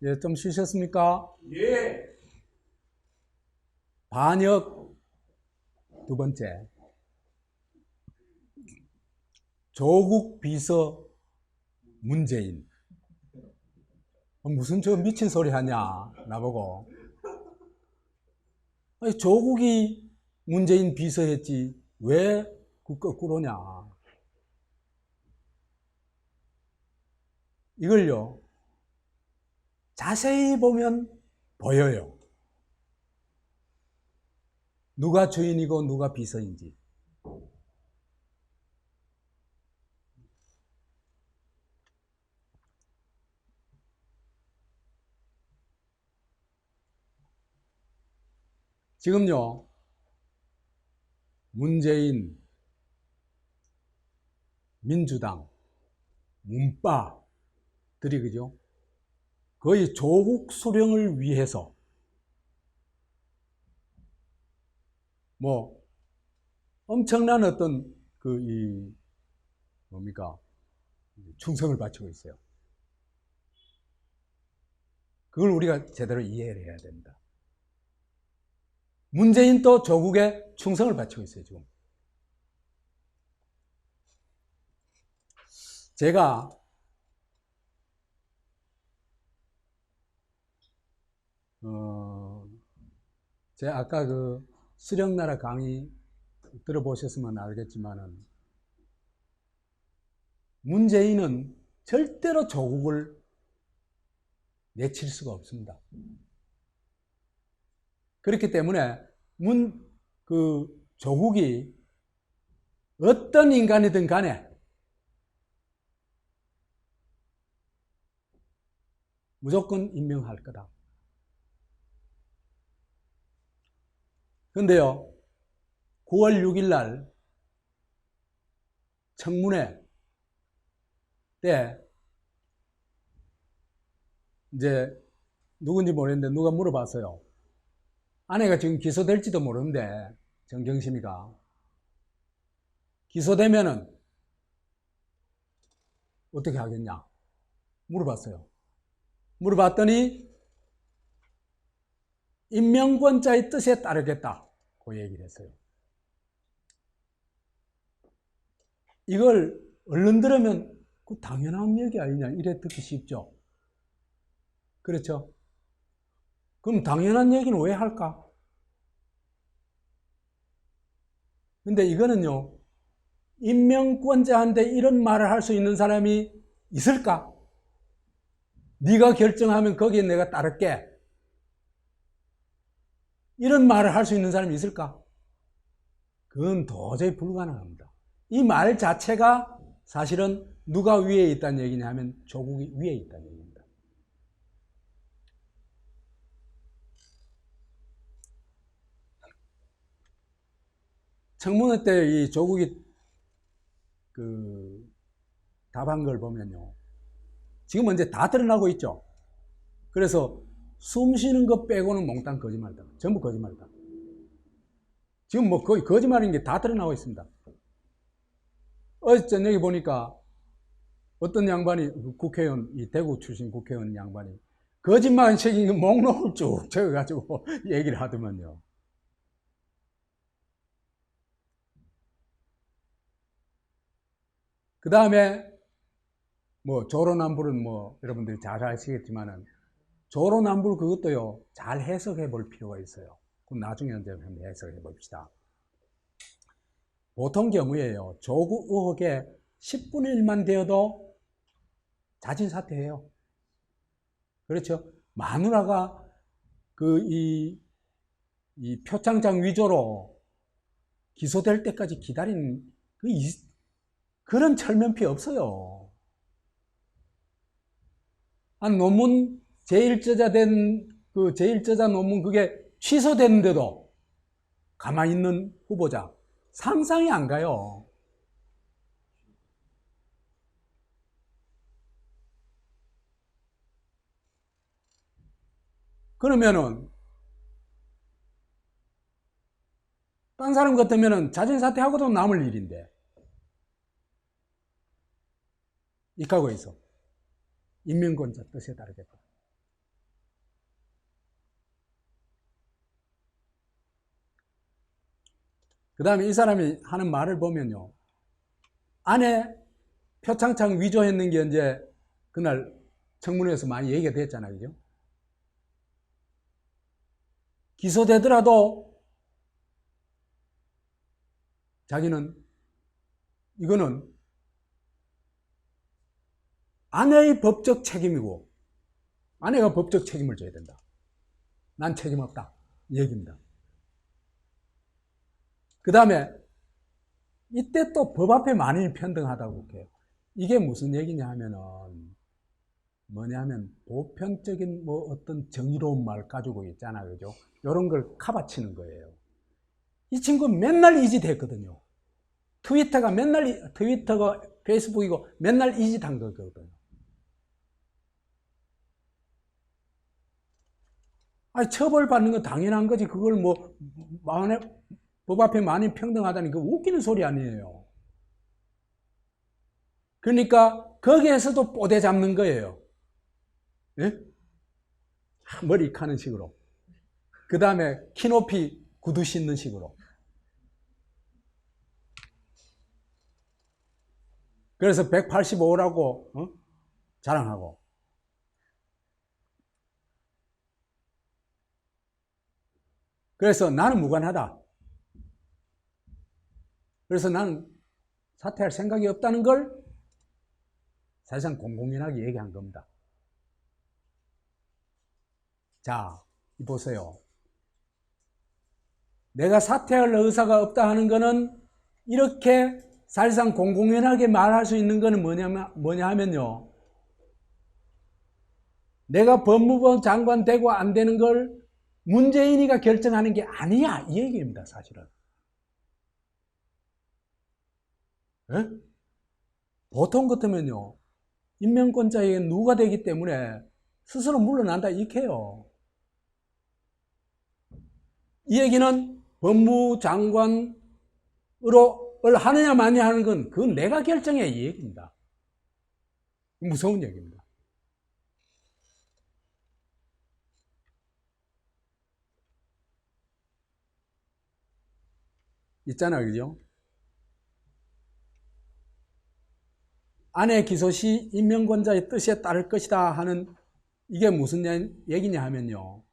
예, 좀 쉬셨습니까? 예. 반역 두 번째. 조국 비서 문재인. 무슨 저 미친 소리 하냐, 나보고. 아니, 조국이 문재인 비서했지, 왜 그 거꾸로냐. 이걸요, 자세히 보면 보여요. 누가 주인이고 누가 비서인지. 지금요, 문재인, 민주당, 문빠들이 그죠? 거의 조국 수령을 위해서 뭐 엄청난 어떤 뭡니까? 충성을 바치고 있어요. 그걸 우리가 제대로 이해를 해야 됩니다. 문재인도 조국에 충성을 바치고 있어요, 지금. 제가 제가 아까 그 수령나라 강의 들어보셨으면 알겠지만은 문재인은 절대로 조국을 내칠 수가 없습니다. 그렇기 때문에 조국이 어떤 인간이든 간에 무조건 임명할 거다. 그런데요, 9월 6일 날 청문회 때 이제 누군지 모르겠는데 누가 물어봤어요. 아내가 지금 기소될지도 모르는데 정경심이가 기소되면은 어떻게 하겠냐 물어봤어요. 물어봤더니 임명권자의 뜻에 따르겠다고 얘기를 했어요. 이걸 얼른 들으면 그 당연한 얘기 아니냐 이래 듣기 쉽죠. 그렇죠? 그럼 당연한 얘기는 왜 할까? 근데 이거는요, 임명권자한테 이런 말을 할 수 있는 사람이 있을까? 네가 결정하면 거기에 내가 따를게. 이런 말을 할 수 있는 사람이 있을까? 그건 도저히 불가능합니다. 이 말 자체가 사실은 누가 위에 있다는 얘기냐 하면 조국이 위에 있다는 얘기입니다. 청문회 때 이 조국이 답한 걸 보면요. 지금 이제 다 드러나고 있죠. 그래서 숨 쉬는 것 빼고는 몽땅 거짓말이다. 전부 거짓말이다. 지금 뭐 거의 거짓말인 게 다 드러나고 있습니다. 어제 저녁에 보니까 어떤 양반이 국회의원, 이 대구 출신 국회의원 양반이 거짓말 책임 목록을 쭉 적어가지고 얘기를 하더만요. 그 다음에 뭐 조로남불은 뭐 여러분들이 잘 아시겠지만은 조로남불 그것도요 잘 해석해 볼 필요가 있어요. 그럼 나중에 이제 한번 해석해 봅시다. 보통 경우에요 조국 의혹에 10분의 1만 되어도 자진 사퇴해요. 그렇죠? 마누라가 이 표창장 위조로 기소될 때까지 기다린 그런 철면피 없어요. 논문 제1저자 된 제1저자 논문 그게 취소됐는데도 가만히 있는 후보자 상상이 안 가요. 그러면은 딴 사람 같으면은 자진 사퇴하고도 남을 일인데 이카고에서 임명권자 뜻에 따르겠다. 그 다음에 이 사람이 하는 말을 보면요. 아내 표창장 위조했는 게 이제 그날 청문회에서 많이 얘기가 됐잖아요. 그죠? 기소되더라도 자기는 이거는 아내의 법적 책임이고 아내가 법적 책임을 져야 된다. 난 책임 없다. 이 얘기입니다. 그 다음에 이때 또 법 앞에 만인이 평등하다고 해요. 이게 무슨 얘기냐 하면은 뭐냐면 보편적인 뭐 어떤 정의로운 말 가지고 있잖아요. 그죠? 이런 걸 카바치는 거예요. 이 친구 맨날 이짓했거든요. 트위터가 페이스북이고 맨날 이짓한 거거든요. 아니, 처벌받는 건 당연한 거지. 그걸 뭐 법 앞에 만인 평등하다니 그 웃기는 소리 아니에요. 그러니까 거기에서도 뽀대 잡는 거예요. 예? 머리 카는 식으로. 그 다음에 키높이 구두 신는 식으로. 그래서 185라고 자랑하고. 그래서 나는 무관하다. 그래서 나는 사퇴할 생각이 없다는 걸 사실상 공공연하게 얘기한 겁니다. 자, 보세요. 내가 사퇴할 의사가 없다 하는 거는 이렇게 사실상 공공연하게 말할 수 있는 거는 뭐냐 하면요. 내가 법무부 장관 되고 안 되는 걸 문재인이가 결정하는 게 아니야. 이 얘기입니다, 사실은. 에? 보통 같으면요. 임명권자에게 누가 되기 때문에 스스로 물러난다 이렇게 해요. 이 얘기는 법무장관으로 하느냐 마느냐 하는 건 그건 내가 결정해 이 얘기입니다. 무서운 얘기입니다. 있잖아요. 그죠? 아내 기소 시 임명권자의 뜻에 따를 것이다 하는 이게 무슨 얘기냐 하면요.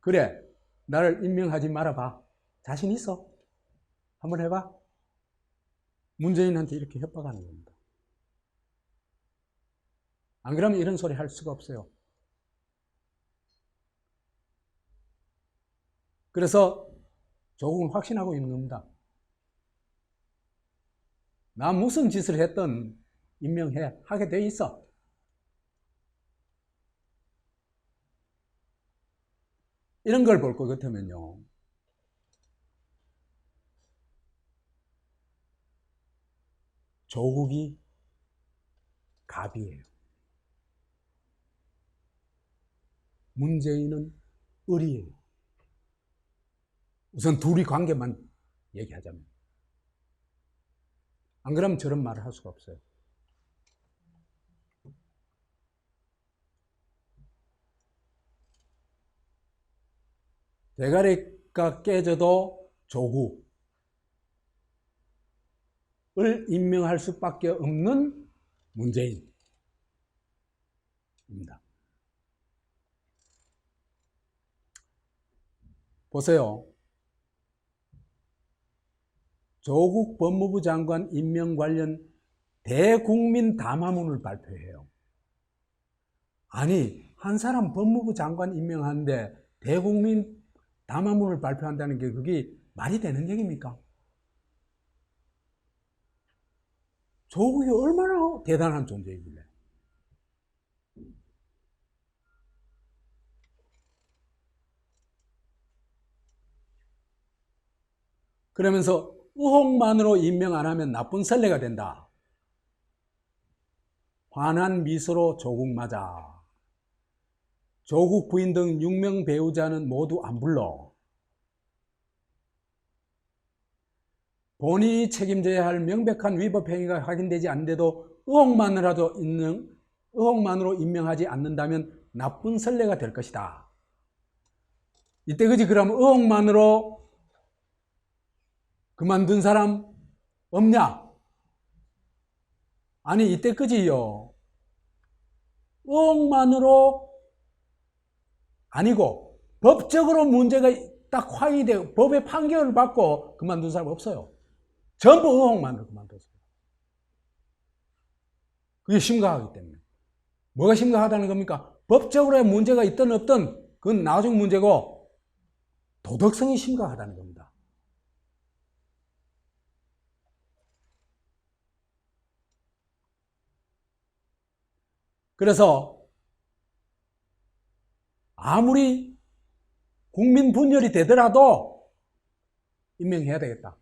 그래, 나를 임명하지 말아봐. 자신 있어? 한번 해봐. 문재인한테 이렇게 협박하는 겁니다. 안 그러면 이런 소리 할 수가 없어요. 그래서 조국은 확신하고 있는 겁니다. 나 무슨 짓을 했든 임명해 하게 돼 있어. 이런 걸 볼 것 같으면요. 조국이 갑이에요. 문재인은 을이에요. 우선 둘이 관계만 얘기하자면. 안 그러면 저런 말을 할 수가 없어요. 대가리가 깨져도 조국을 임명할 수밖에 없는 문재인입니다. 보세요. 조국 법무부 장관 임명 관련 대국민 담화문을 발표해요. 아니, 한 사람 법무부 장관 임명하는데 대국민 담화문을 발표한다는 게 그게 말이 되는 얘기입니까? 조국이 얼마나 대단한 존재이길래. 그러면서 의혹만으로 임명 안 하면 나쁜 선례가 된다. 환한 미소로 조국 맞아. 조국 부인 등 6명 배우자는 모두 안 불러. 본인이 책임져야 할 명백한 위법 행위가 확인되지 않는데도 의혹만으로 임명하지 않는다면 나쁜 선례가 될 것이다. 이때 그지 그러면 의혹만으로 그만둔 사람 없냐? 아니 이때까지요. 의혹만으로 아니고 법적으로 문제가 딱 확인되고 법의 판결을 받고 그만둔 사람 없어요. 전부 의혹만으로 그만뒀어요. 그게 심각하기 때문에. 뭐가 심각하다는 겁니까? 법적으로의 문제가 있든 없든 그건 나중 문제고 도덕성이 심각하다는 겁니다. 그래서 아무리 국민 분열이 되더라도 임명해야 되겠다.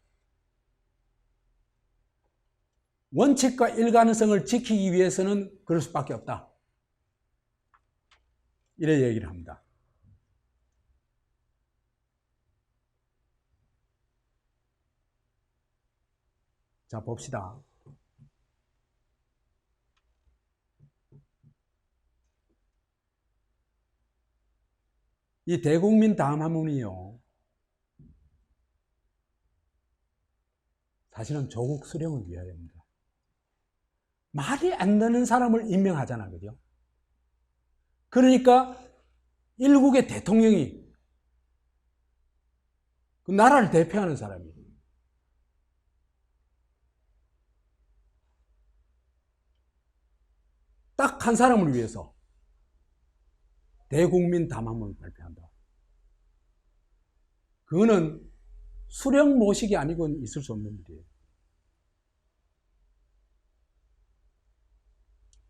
원칙과 일관성을 지키기 위해서는 그럴 수밖에 없다. 이래 얘기를 합니다. 자, 봅시다. 이 대국민 담화문이요. 사실은 조국 수령을 위하여입니다. 말이 안 되는 사람을 임명하잖아, 그죠? 그러니까 일국의 대통령이 그 나라를 대표하는 사람이에요. 딱 한 사람을 위해서 대국민 담화문을 발표한다. 그거는 수령 모식이 아니고는 있을 수 없는 일이에요.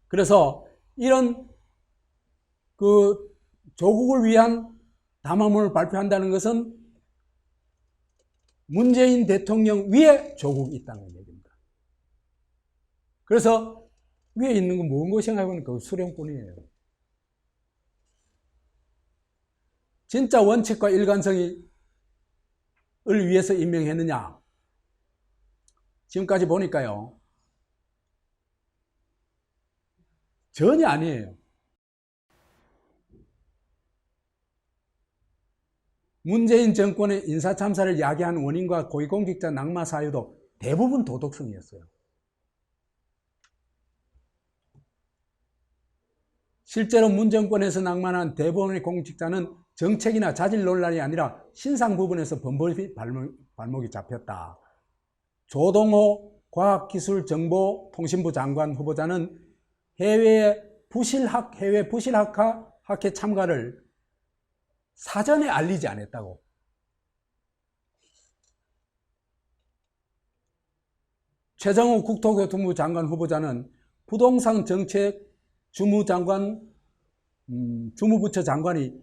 그래서 이런 그 조국을 위한 담화문을 발표한다는 것은 문재인 대통령 위에 조국이 있다는 얘기입니다. 그래서 위에 있는 건 뭔가 생각해보면 그 수령뿐이에요. 진짜 원칙과 일관성을 위해서 임명했느냐? 지금까지 보니까요. 전혀 아니에요. 문재인 정권의 인사참사를 야기한 원인과 고위공직자 낙마 사유도 대부분 도덕성이었어요. 실제로 문 정권에서 낙마한 대부분의 공직자는 정책이나 자질 논란이 아니라 신상 부분에서 번번이 발목이 잡혔다. 조동호 과학기술정보통신부 장관 후보자는 해외 부실학회 참가를 사전에 알리지 않았다고. 최정우 국토교통부 장관 후보자는 부동산 정책 주무부처 장관이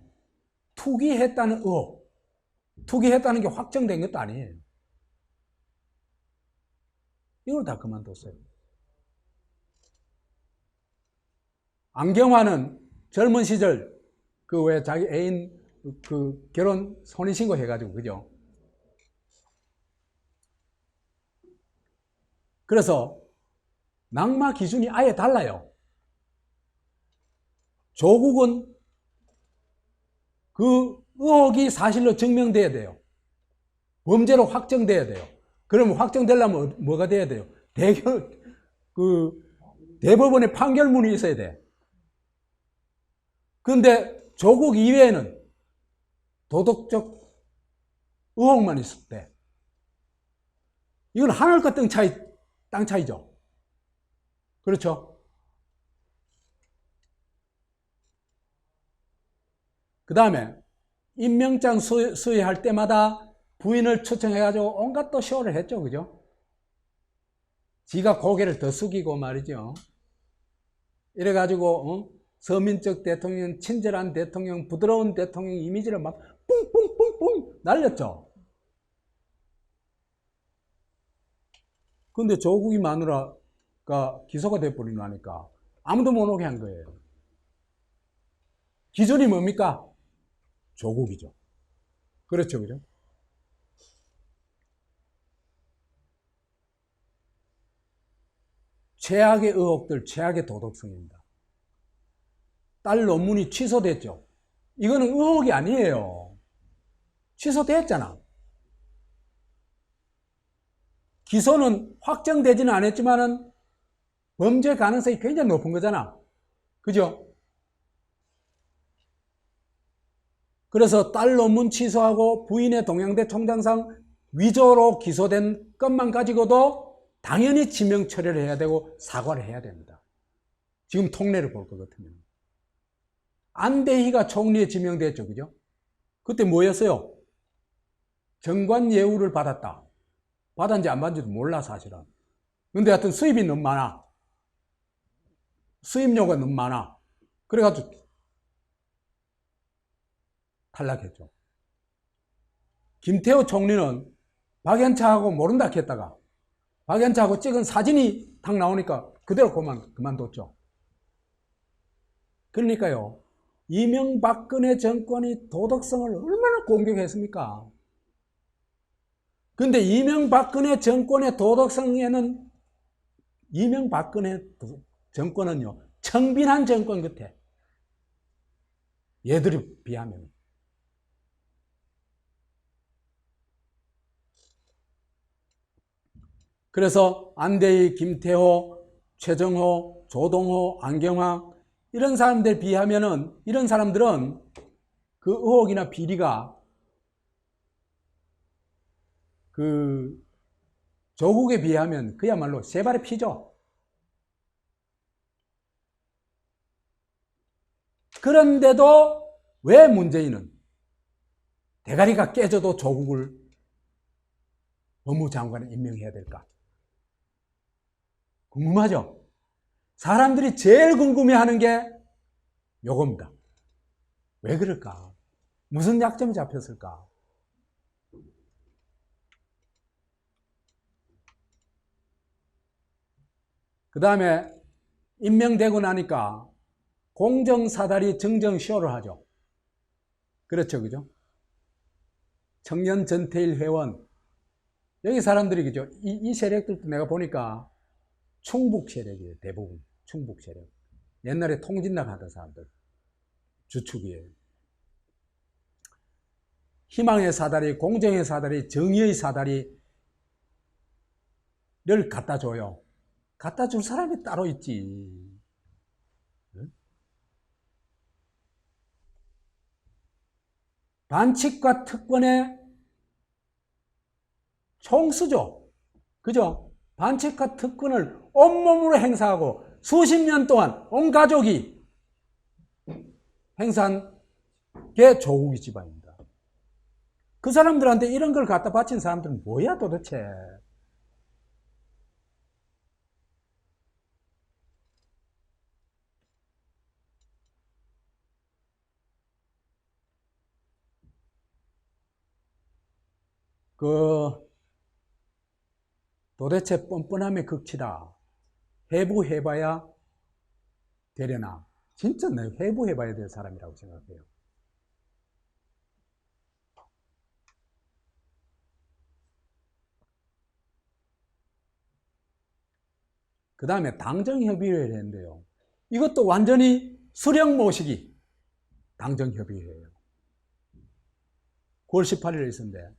투기했다는 의혹, 투기했다는 게 확정된 것도 아니에요. 이걸 다 그만뒀어요. 안경화는 젊은 시절 그 왜 자기 애인 그 결혼 혼인신고 해가지고, 그죠? 그래서 낙마 기준이 아예 달라요. 조국은 그 의혹이 사실로 증명돼야 돼요. 범죄로 확정돼야 돼요. 그러면 확정되려면 뭐가 돼야 돼요? 대법원의 판결문이 있어야 돼. 그런데 조국 이외에는 도덕적 의혹만 있을 때, 이건 하늘과 땅 차이죠. 그렇죠? 그 다음에 임명장 수여할 때마다 부인을 초청해가지고 온갖 또 쇼를 했죠. 그죠? 지가 고개를 더 숙이고 말이죠. 이래가지고 서민적 대통령, 친절한 대통령, 부드러운 대통령 이미지를 막 뿡뿡뿡뿡 날렸죠. 근데 조국이 마누라가 기소가 돼버리고 나니까 아무도 못 오게 한 거예요. 기준이 뭡니까? 조국이죠. 그렇죠, 그죠? 최악의 의혹들, 최악의 도덕성입니다. 딸 논문이 취소됐죠. 이거는 의혹이 아니에요. 취소됐잖아. 기소는 확정되지는 않았지만은 범죄 가능성이 굉장히 높은 거잖아. 그죠? 그래서 딸 논문 취소하고 부인의 동양대 총장상 위조로 기소된 것만 가지고도 당연히 지명 처리를 해야 되고 사과를 해야 됩니다. 지금 통례를 볼 것 같으면. 안대희가 총리에 지명됐죠. 그죠? 그때 뭐였어요? 정관 예우를 받았다. 받았는지 안 받은지도 몰라 사실은. 근데 하여튼 수입이 너무 많아. 수입료가 너무 많아. 그래가지고 탈락했죠. 김태호 총리는 박연차하고 모른다 했다가 박연차하고 찍은 사진이 딱 나오니까 그대로 그만뒀죠. 그러니까요, 이명박근혜 정권이 도덕성을 얼마나 공격했습니까? 근데 이명박근혜 정권의 도덕성에는 이명박근혜 정권은요, 청빈한 정권 같아. 얘들이 비하면. 그래서 안대희, 김태호, 최정호, 조동호, 안경화 이런 사람들 비하면은 이런 사람들은 그 의혹이나 비리가 그 조국에 비하면 그야말로 세 발의 피죠. 그런데도 왜 문재인은 대가리가 깨져도 조국을 법무장관에 임명해야 될까? 궁금하죠? 사람들이 제일 궁금해하는 게 요겁니다. 왜 그럴까? 무슨 약점이 잡혔을까? 그 다음에 임명되고 나니까 공정사다리 정정쇼를 하죠. 그렇죠, 그죠? 청년 전태일 회원. 여기 사람들이, 그죠? 이 세력들도 내가 보니까 충북 세력이에요, 대부분. 충북 세력. 옛날에 통진당 하던 사람들. 주축이에요. 희망의 사다리, 공정의 사다리, 정의의 사다리를 갖다 줘요. 갖다 줄 사람이 따로 있지. 반칙과 특권의 총수죠. 그죠? 반칙과 특권을 온몸으로 행사하고 수십 년 동안 온 가족이 행사한 게 조국의 집안입니다. 그 사람들한테 이런 걸 갖다 바친 사람들은 뭐야 도대체? 도대체 뻔뻔함의 극치다. 회부해봐야 되려나? 진짜 내가 회부해봐야 될 사람이라고 생각해요. 그 다음에 당정협의회를 했는데요. 이것도 완전히 수령 모시기 당정협의회예요. 9월 18일에 있었는데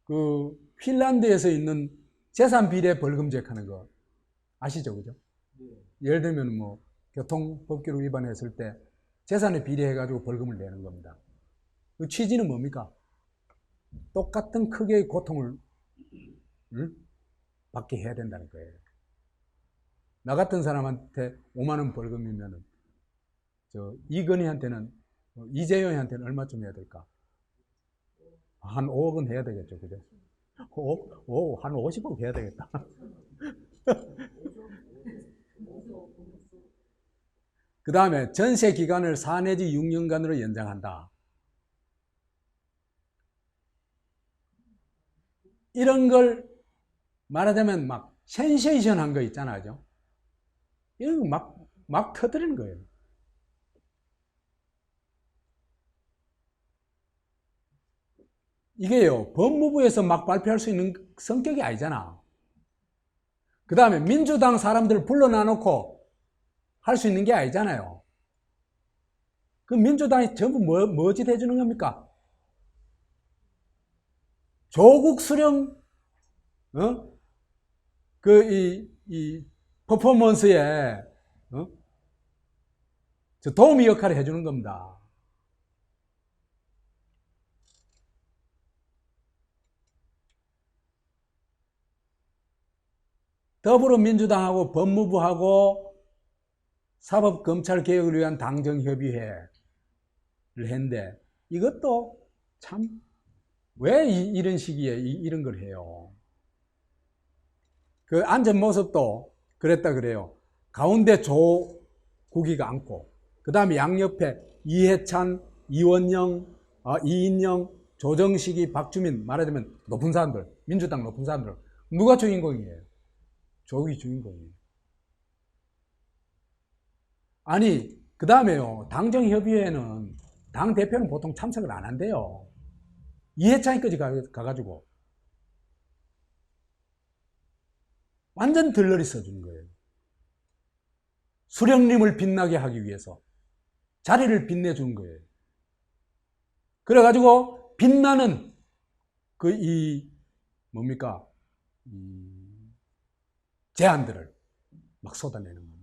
그 핀란드에서 있는 재산 비례 벌금제 하는 거 아시죠? 그죠? 예를 들면 뭐 교통법규를 위반했을 때 재산에 비례해가지고 벌금을 내는 겁니다. 그 취지는 뭡니까? 똑같은 크기의 고통을 받게 해야 된다는 거예요. 나 같은 사람한테 5만 원 벌금이면은 이건희한테는 이재용한테는 얼마쯤 해야 될까? 한 5억은 해야 되겠죠, 그죠? 5억? 한 50억 해야 되겠다. 그 다음에 전세 기간을 4 내지 6년간으로 연장한다. 이런 걸 말하자면 막 센세이션 한 거 있잖아요. 이런 거 막 터뜨리는 거예요. 이게요, 법무부에서 막 발표할 수 있는 성격이 아니잖아. 그 다음에 민주당 사람들 불러놔놓고 할 수 있는 게 아니잖아요. 그 민주당이 전부 뭐짓 해주는 겁니까? 조국 수령, 이 퍼포먼스에, 도우미 역할을 해주는 겁니다. 더불어민주당하고 법무부하고 사법검찰개혁을 위한 당정협의회를 했는데 이것도 참 왜 이런 시기에 이런 걸 해요? 그 앉은 모습도 그랬다 그래요. 가운데 조국이가 앉고 그 다음에 양옆에 이해찬, 이원영, 이인영, 조정식이, 박주민, 말하자면 높은 사람들, 민주당 높은 사람들. 누가 주인공이에요? 조국이 주인공이에요. 아니 그 다음에요, 당정협의회는 당대표는 보통 참석을 안 한대요. 이해찬이까지 가가지고 완전 들러리 써주는 거예요. 수령님을 빛나게 하기 위해서 자리를 빛내주는 거예요. 그래가지고 빛나는 뭡니까? 제안들을 막 쏟아내는 겁니다.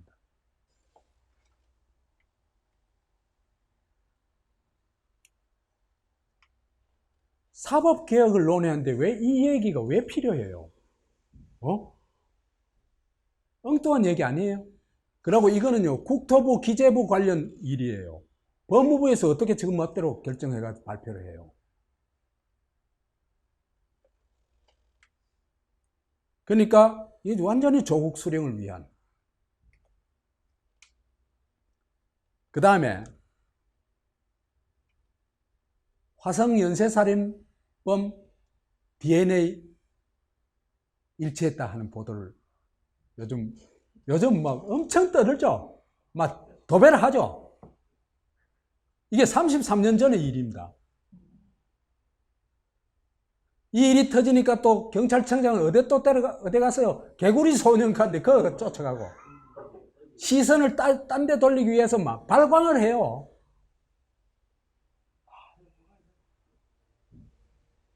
사법개혁을 논의하는데 왜 이 얘기가 왜 필요해요? 엉뚱한 얘기 아니에요? 그리고 이거는요, 국토부, 기재부 관련 일이에요. 법무부에서 어떻게 지금 멋대로 결정해가지고 발표를 해요? 그러니까 이게 완전히 조국 수령을 위한. 그 다음에 화성 연쇄살인범 DNA 일치했다 하는 보도를 요즘 막 엄청 떠들죠. 막 도배를 하죠. 이게 33년 전의 일입니다. 이 일이 터지니까 또 경찰청장은 어디 갔어요? 개구리 소년칸데 그거 쫓아가고 시선을 딴 데 돌리기 위해서 막 발광을 해요.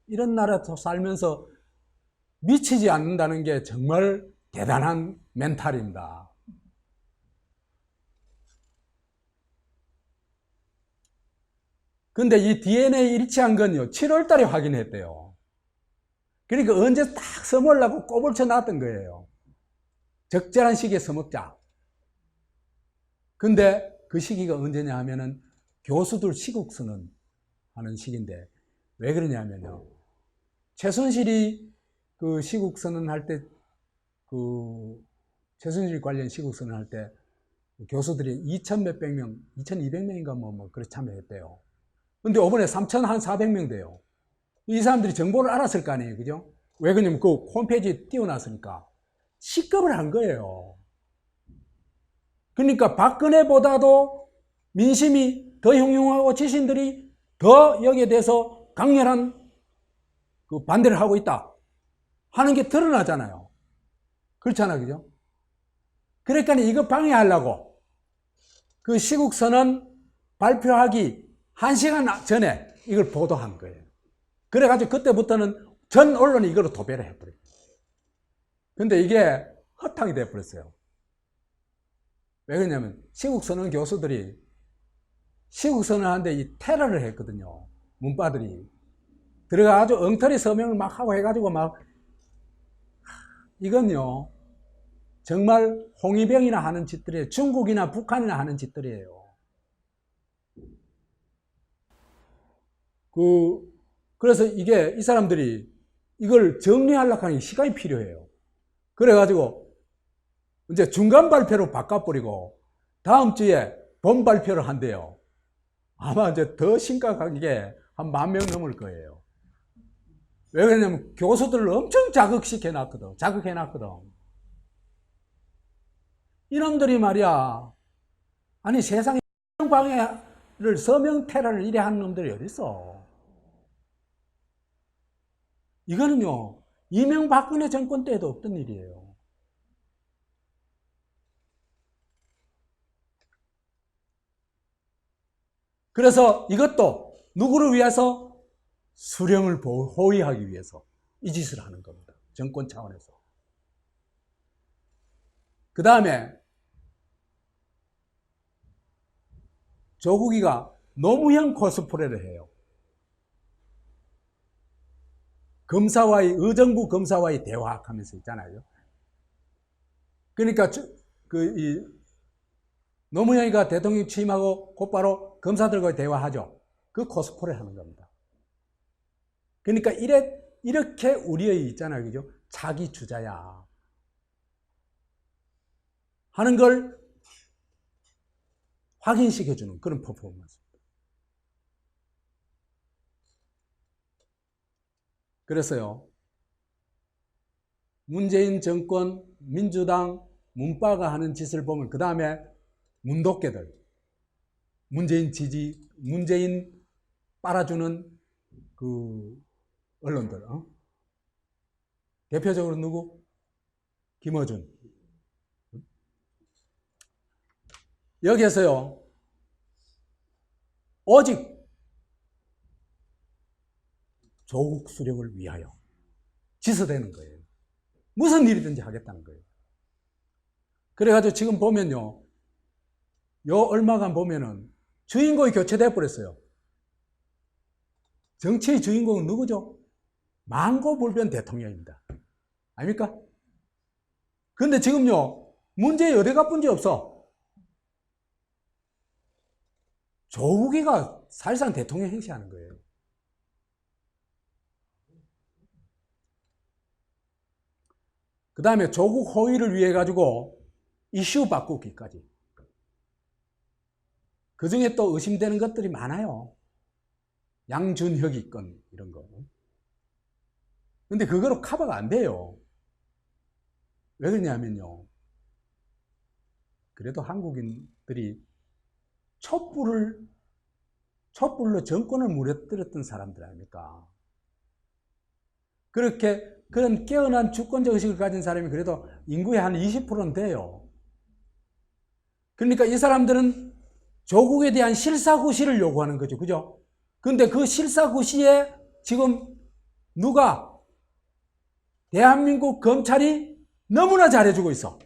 이런 나라에서 살면서 미치지 않는다는 게 정말 대단한 멘탈입니다. 근데 이 DNA 일치한 건요, 7월 달에 확인했대요. 그러니까 언제 딱 써먹으려고 꼽을 쳐놨던 거예요. 적절한 시기에 써먹자. 근데 그 시기가 언제냐 하면은 교수들 시국선언 하는 시기인데 왜 그러냐면요. 최순실이 그 시국선언 할 때, 최순실 관련 시국선언 할 때 교수들이 2,000 몇백 명, 2,200명인가 뭐 그렇게 참여했대요. 근데 이번에 3,400명 돼요. 이 사람들이 정보를 알았을 거 아니에요. 그죠? 왜 그러냐면 그 홈페이지에 띄워놨으니까. 식겁을 한 거예요. 그러니까 박근혜보다도 민심이 더 흉흉하고 지신들이 더 여기에 대해서 강렬한 그 반대를 하고 있다 하는 게 드러나잖아요. 그렇잖아요. 그죠? 그러니까 이거 방해하려고 그 시국선언 발표하기 1시간 전에 이걸 보도한 거예요. 그래가지고 그때부터는 전 언론이 이걸로 도배를 해버려요. 근데 이게 허탕이 돼버렸어요. 왜 그러냐면 시국선언 교수들이 시국선언 하는데 이 테러를 했거든요. 문바들이 들어가가지고 엉터리 서명을 막 하고 해가지고 막 이건요 정말 홍위병이나 하는 짓들이에요. 중국이나 북한이나 하는 짓들이에요. 그래서 이게 이 사람들이 이걸 정리하려고 하는 시간이 필요해요. 그래가지고 이제 중간 발표로 바꿔버리고 다음 주에 본 발표를 한대요. 아마 이제 더 심각하게 한 10,000명 넘을 거예요. 왜 그러냐면 교수들을 엄청 자극해놨거든. 이놈들이 말이야. 아니 세상에 방해를 서명 테러를 이래 하는 놈들이 어딨어. 이거는요 이명박근혜 정권 때에도 없던 일이에요. 그래서 이것도 누구를 위해서? 수령을 호위하기 위해서. 이 짓을 하는 겁니다. 정권 차원에서. 그 다음에 조국이가 노무현 코스프레를 해요. 의정부 검사와의 대화하면서 있잖아요. 그러니까 노무현이가 대통령 취임하고 곧바로 검사들과 대화하죠. 그 코스프레를 하는 겁니다. 그러니까 이렇게 우리의 있잖아요. 그죠? 자기 주자야 하는 걸 확인시켜주는 그런 퍼포먼스입니다. 그래서요, 문재인 정권, 민주당, 문빠가 하는 짓을 보면 그 다음에 문도깨들, 문재인 빨아주는 그 언론들, 대표적으로 누구? 김어준. 여기에서요, 오직 조국 수령을 위하여 지서대는 거예요. 무슨 일이든지 하겠다는 거예요. 그래가지고 지금 보면요, 요 얼마간 보면은 주인공이 교체돼 버렸어요. 정치의 주인공은 누구죠? 망고불변 대통령입니다. 아닙니까? 근데 지금요, 문제의 어디가 뿐지 없어. 조국이가 사실상 대통령 행세하는 거예요. 그 다음에 조국 호위를 위해 가지고 이슈 바꾸기까지. 그 중에 또 의심되는 것들이 많아요. 양준혁이 건 이런 거. 근데 그거로 커버가 안 돼요. 왜 그러냐면요, 그래도 한국인들이 촛불로 정권을 무너뜨렸던 사람들 아닙니까? 그런 깨어난 주권적 의식을 가진 사람이 그래도 인구의 한 20%는 돼요. 그러니까 이 사람들은 조국에 대한 실사구시를 요구하는 거죠. 그죠? 근데 그 실사구시에 지금 누가? 대한민국 검찰이 너무나 잘해주고 있어.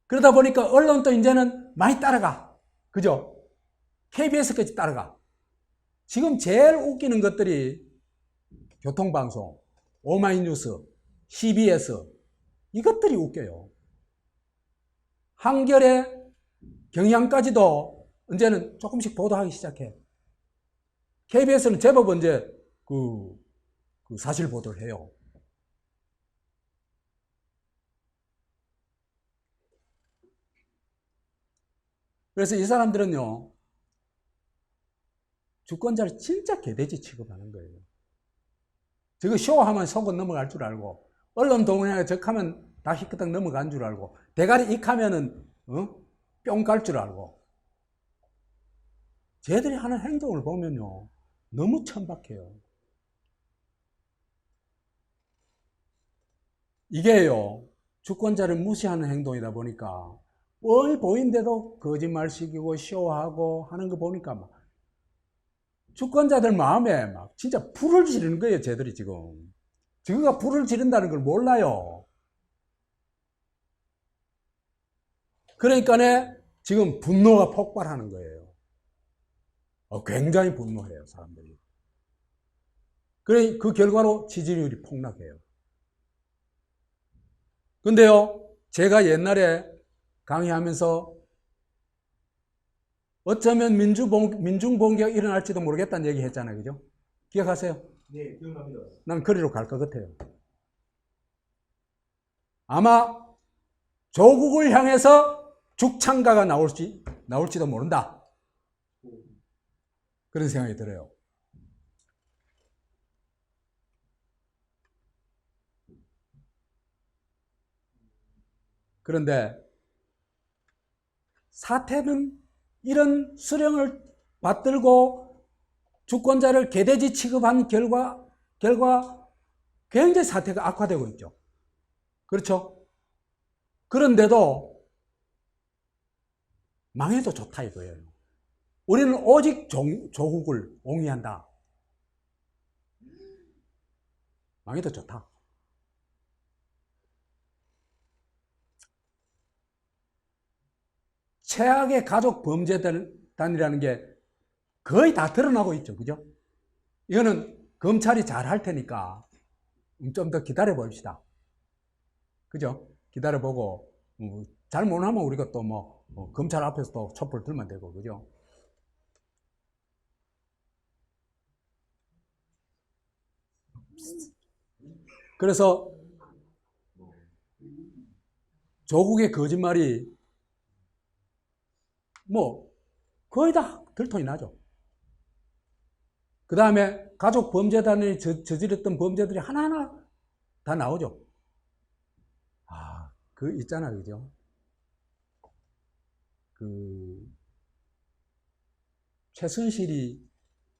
그러다 보니까 언론도 이제는 많이 따라가. 그죠? KBS까지 따라가. 지금 제일 웃기는 것들이 교통방송, 오마이뉴스, CBS, 이것들이 웃겨요. 한겨레, 경향까지도 이제는 조금씩 보도하기 시작해. KBS는 제법 이제 그 사실 보도를 해요. 그래서 이 사람들은요, 주권자를 진짜 개돼지 취급하는 거예요. 저거 쇼하면 속은 넘어갈 줄 알고, 언론 동향에 적하면 다 희끗딱 넘어간 줄 알고, 대가리 익하면은 뿅 갈 줄 알고. 쟤들이 하는 행동을 보면요, 너무 천박해요. 이게요, 주권자를 무시하는 행동이다 보니까 뻔히 보인데도 거짓말식이고 쇼하고 하는 거 보니까 막 주권자들 마음에 막 진짜 불을 지르는 거예요, 쟤들이 지금. 저거가 불을 지른다는 걸 몰라요. 그러니까 지금 분노가 폭발하는 거예요. 굉장히 분노해요, 사람들이. 그래, 그 결과로 지지율이 폭락해요. 근데요, 제가 옛날에 강의하면서 어쩌면 민중봉기가 일어날지도 모르겠다는 얘기 했잖아요. 그죠? 기억하세요? 네, 기억납니다. 난 거리로 갈 것 같아요. 아마 조국을 향해서 죽창가가 나올지도 모른다. 그런 생각이 들어요. 그런데 사태는 이런 수령을 받들고 주권자를 개돼지 취급한 결과 굉장히 사태가 악화되고 있죠. 그렇죠? 그런데도 망해도 좋다 이거예요. 우리는 오직 조국을 옹이한다. 망해도 좋다. 최악의 가족 범죄단이라는 게 거의 다 드러나고 있죠. 그죠? 이거는 검찰이 잘 할 테니까 좀 더 기다려 봅시다. 그죠? 기다려보고, 잘 못하면 우리가 또 검찰 앞에서 또 촛불 들면 되고, 그죠? 그래서 조국의 거짓말이 거의 다 들통이 나죠. 그 다음에 가족 범죄단이 저질렀던 범죄들이 하나하나 다 나오죠. 있잖아요. 그죠? 최순실이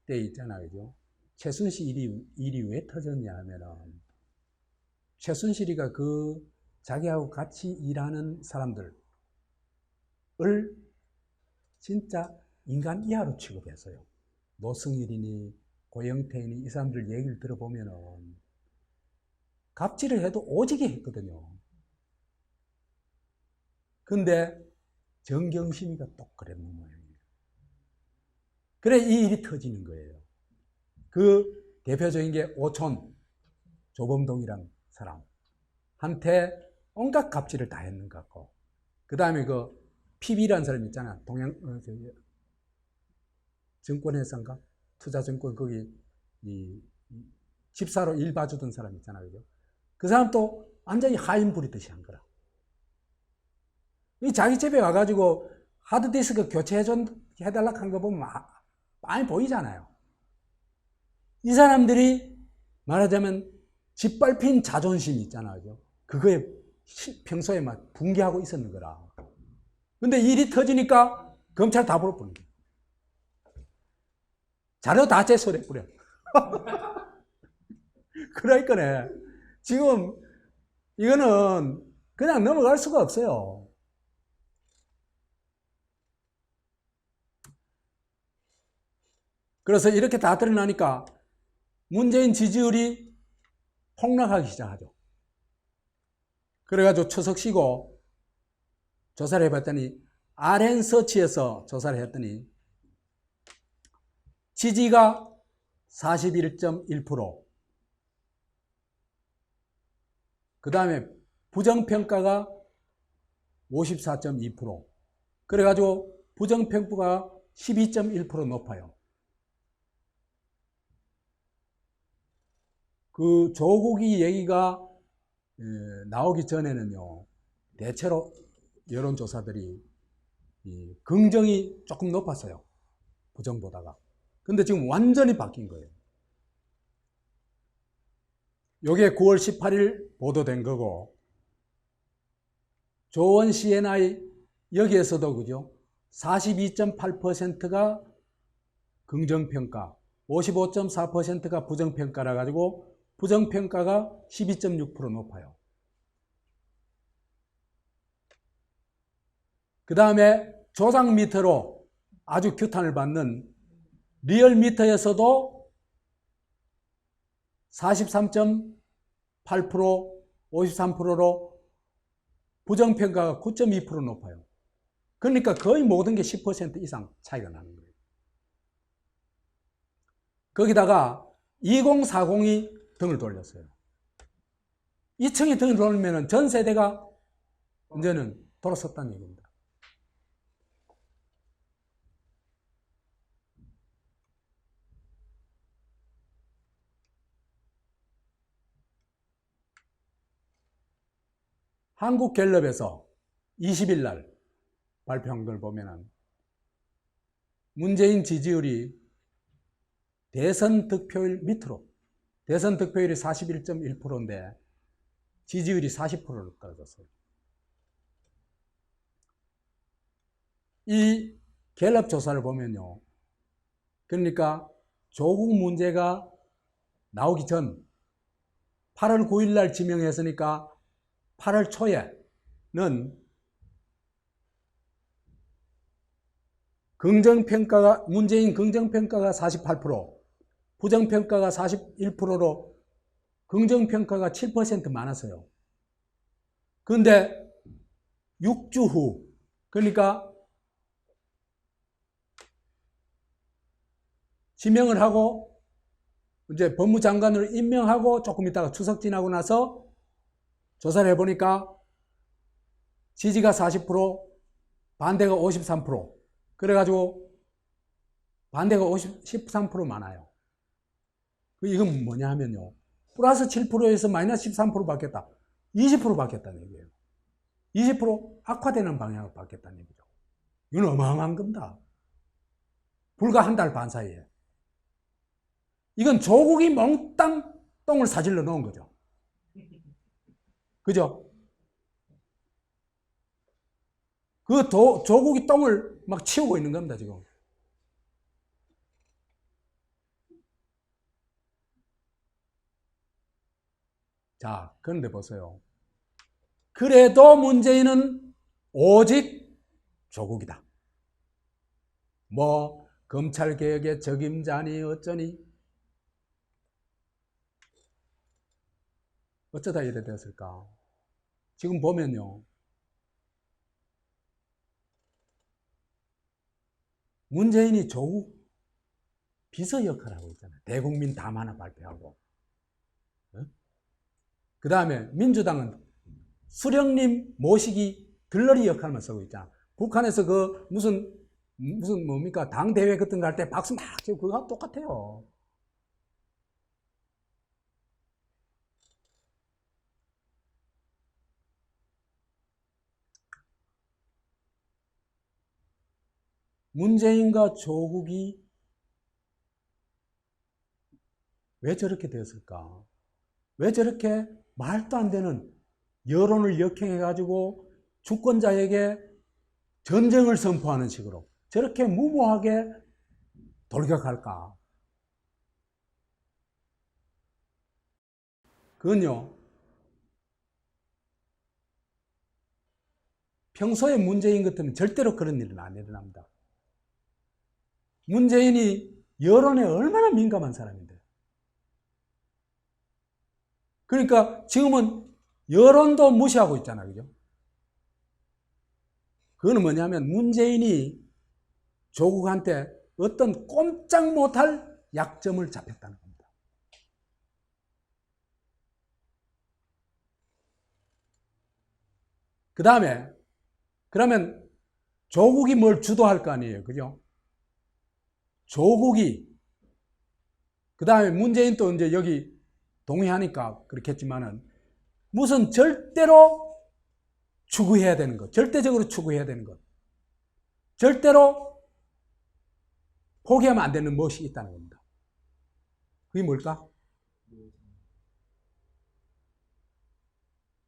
때 있잖아요. 그죠? 최순실 일이 왜 터졌냐 하면은, 최순실이가 자기하고 같이 일하는 사람들을 진짜 인간 이하로 취급했어요. 노승일이니 고영태니 이 사람들 얘기를 들어보면은 갑질을 해도 오지게 했거든요. 근데 정경심이가 또 그랬는 모양이에요. 그래 이 일이 터지는 거예요. 그 대표적인 게 오촌 조범동이란 사람한테 온갖 갑질을 다 했는 것 같고, 그 다음에 PB라는 사람 있잖아. 증권회사인가? 투자증권 거기 집사로 일 봐주던 사람 있잖아. 그죠? 그 사람 또 완전히 하인 부리듯이 한 거라. 자기 집에 와가지고 하드디스크 교체해달라고 한 거 보면 많이 보이잖아요. 이 사람들이 말하자면 짓밟힌 자존심이 있잖아요. 그거에 평소에 막 붕괴하고 있었는 거라. 근데 일이 터지니까 검찰 다 불어버린 거예요. 자료 다 제소해버려. 그러니까네. 지금 이거는 그냥 넘어갈 수가 없어요. 그래서 이렇게 다 드러나니까 문재인 지지율이 폭락하기 시작하죠. 그래가지고 추석 쉬고 조사를 해봤더니 RN서치에서 조사를 했더니 지지가 41.1%, 그 다음에 부정평가가 54.2%, 그래가지고 부정평가가 12.1% 높아요. 조국이 얘기가 나오기 전에는요, 대체로 여론조사들이 긍정이 조금 높았어요. 부정보다가. 근데 지금 완전히 바뀐 거예요. 요게 9월 18일 보도된 거고, 조원 CNI 여기에서도 그죠? 42.8%가 긍정평가, 55.4%가 부정평가라 가지고 부정평가가 12.6% 높아요. 그 다음에 조작 미터로 아주 규탄을 받는 리얼미터에서도 43.8%, 53%로 부정평가가 9.2% 높아요. 그러니까 거의 모든 게 10% 이상 차이가 나는 거예요. 거기다가 2040이 등을 돌렸어요. 2층이 등을 돌리면 전 세대가 이제는 돌아섰다는 얘기입니다. 한국갤럽에서 20일 날 발표한 걸 보면은 문재인 지지율이 대선 득표율 밑으로, 대선 득표율이 41.1%인데 지지율이 40%로 떨어졌어요. 이 갤럽 조사를 보면요, 그러니까 조국 문제가 나오기 전 8월 9일 날 지명했으니까 8월 초에는 문재인 긍정평가가 48%, 부정평가가 41%로 긍정평가가 7% 많았어요. 그런데 6주 후, 그러니까 지명을 하고 이제 법무장관으로 임명하고 조금 있다가 추석 지나고 나서 조사를 해보니까 지지가 40%, 반대가 53%. 그래가지고 반대가 13% 많아요. 이건 뭐냐 하면요. 플러스 7%에서 마이너스 13% 바뀌었다. 20% 바뀌었다는 얘기예요. 20% 악화되는 방향으로 바뀌었다는 얘기죠. 이건 어마어마한 겁니다. 불과 한 달 반 사이에. 이건 조국이 몽땅 똥을 사질러 놓은 거죠. 그죠? 그 조국이 똥을 막 치우고 있는 겁니다, 지금. 자, 그런데 보세요. 그래도 문재인은 오직 조국이다. 뭐 검찰개혁의 적임자니 어쩌니 어쩌다 이래 됐을까? 지금 보면요. 문재인이 조국 비서 역할을 하고 있잖아요. 대국민 담화나 발표하고. 그 다음에 민주당은 수령님 모시기 들러리 역할만 쓰고 있잖아. 북한에서 그 무슨 뭡니까? 당대회 같은 거 할 때 박수 막 치고 그거하고 똑같아요. 문재인과 조국이 왜 저렇게 되었을까? 왜 저렇게 말도 안 되는 여론을 역행해가지고 주권자에게 전쟁을 선포하는 식으로 저렇게 무모하게 돌격할까? 그건요, 평소에 문재인 같으면 절대로 그런 일은 안 일어납니다. 문재인이 여론에 얼마나 민감한 사람인데. 그러니까 지금은 여론도 무시하고 있잖아요. 그죠? 그거는 뭐냐면 문재인이 조국한테 어떤 꼼짝 못할 약점을 잡혔다는 겁니다. 그 다음에 그러면 조국이 뭘 주도할 거 아니에요. 그죠? 조국이 그 다음에 문재인 또 이제 여기 동의하니까 그렇겠지만은 무슨 절대로 추구해야 되는 것, 절대적으로 추구해야 되는 것, 절대로 포기하면 안 되는 무엇이 있다는 겁니다. 그게 뭘까?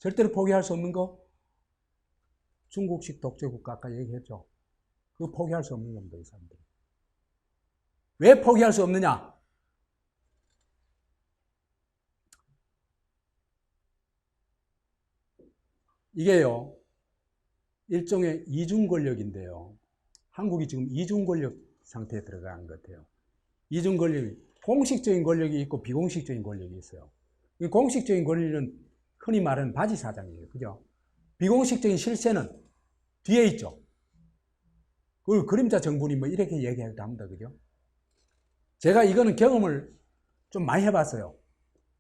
절대로 포기할 수 없는 거? 중국식 독재국가 아까 얘기했죠. 그거 포기할 수 없는 겁니다, 이 사람들. 왜 포기할 수 없느냐? 이게요, 일종의 이중 권력인데요. 한국이 지금 이중 권력 상태에 들어간 것 같아요. 이중 권력이 공식적인 권력이 있고 비공식적인 권력이 있어요. 이 공식적인 권력은 흔히 말하는 바지 사장이에요. 그죠? 비공식적인 실세는 뒤에 있죠. 그 그림자 정부니 뭐 이렇게 얘기하기도 합니다. 그죠? 제가 이거는 경험을 좀 많이 해봤어요.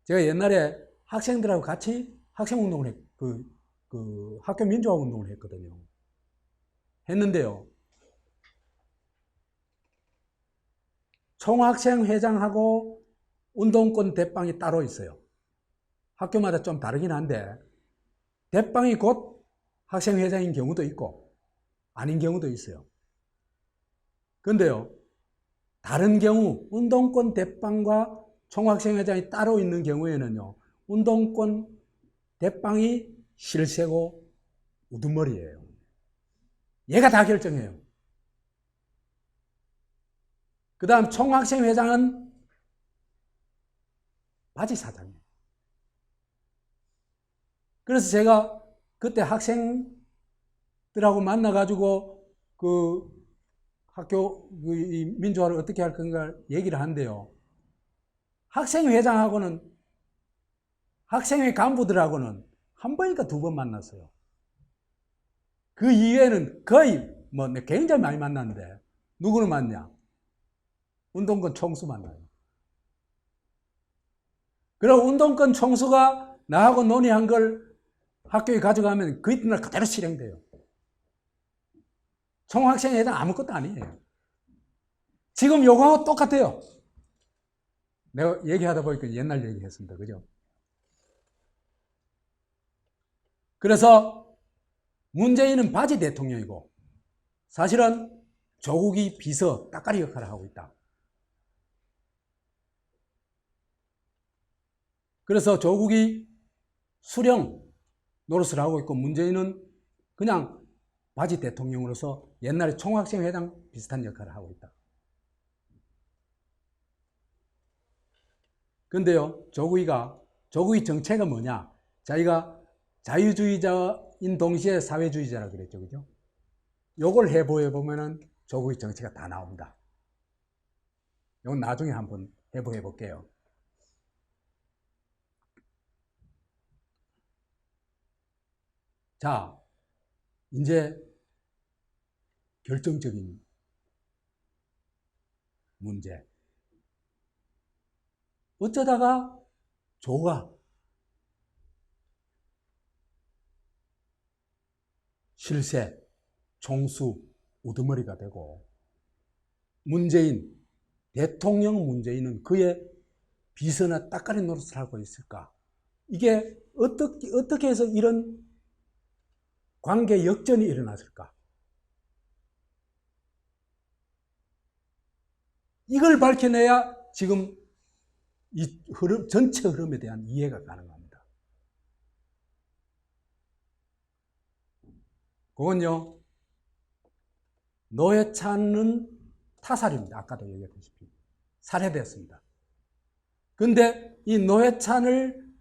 제가 옛날에 학생들하고 같이 학생운동을 학교 민주화 운동을 했거든요. 했는데요. 총학생회장하고 운동권 대빵이 따로 있어요. 학교마다 좀 다르긴 한데 대빵이 곧 학생회장인 경우도 있고 아닌 경우도 있어요. 그런데요. 다른 경우 운동권 대빵과 총학생회장이 따로 있는 경우에는요. 운동권 대빵이 실세고 우두머리예요. 얘가 다 결정해요. 그 다음 총학생회장은 바지 사장이에요. 그래서 제가 그때 학생들하고 만나가지고 그 학교 민주화를 어떻게 할 건가 얘기를 하는데요. 학생회장하고는 학생회 간부들하고는 한 번이니까 두 번 만났어요. 그 이외에는 거의 뭐 굉장히 많이 만났는데 누구를 만나? 운동권 총수 만나요. 그럼 운동권 총수가 나하고 논의한 걸 학교에 가져가면 그 이튿날 그대로 실행돼요. 총학생회장 아무것도 아니에요. 지금 요거하고 똑같아요. 내가 얘기하다 보니까 옛날 얘기했습니다. 그죠? 그래서 문재인은 바지 대통령이고 사실은 조국이 비서 따까리 역할을 하고 있다. 그래서 조국이 수령 노릇을 하고 있고 문재인은 그냥 바지 대통령으로서 옛날에 총학생회장 비슷한 역할을 하고 있다. 근데요, 조국의 정체가 뭐냐? 자기가 자유주의자인 동시에 사회주의자라 그랬죠. 그죠? 요걸 해보면은 조국의 정체가 다 나옵니다. 이건 나중에 한번 해보해 볼게요. 자, 이제 결정적인 문제. 어쩌다가 조가 실세, 총수, 우두머리가 되고 문재인, 대통령 문재인은 그의 비서나 따까리 노릇을 하고 있을까? 이게 어떻게 해서 이런 관계 역전이 일어났을까? 이걸 밝혀내야 지금 이 전체 흐름에 대한 이해가 가능합니다. 그건요, 노회찬은 타살입니다. 아까도 얘기했다시피. 살해됐습니다. 근데 이 노회찬을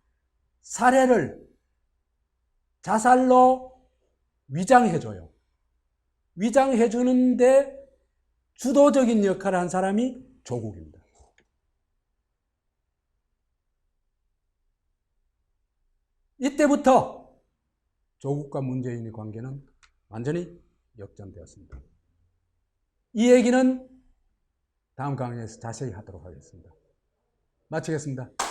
살해를 자살로 위장해줘요. 위장해주는데 주도적인 역할을 한 사람이 조국입니다. 이때부터 조국과 문재인의 관계는 완전히 역전되었습니다. 이 얘기는 다음 강의에서 자세히 하도록 하겠습니다. 마치겠습니다.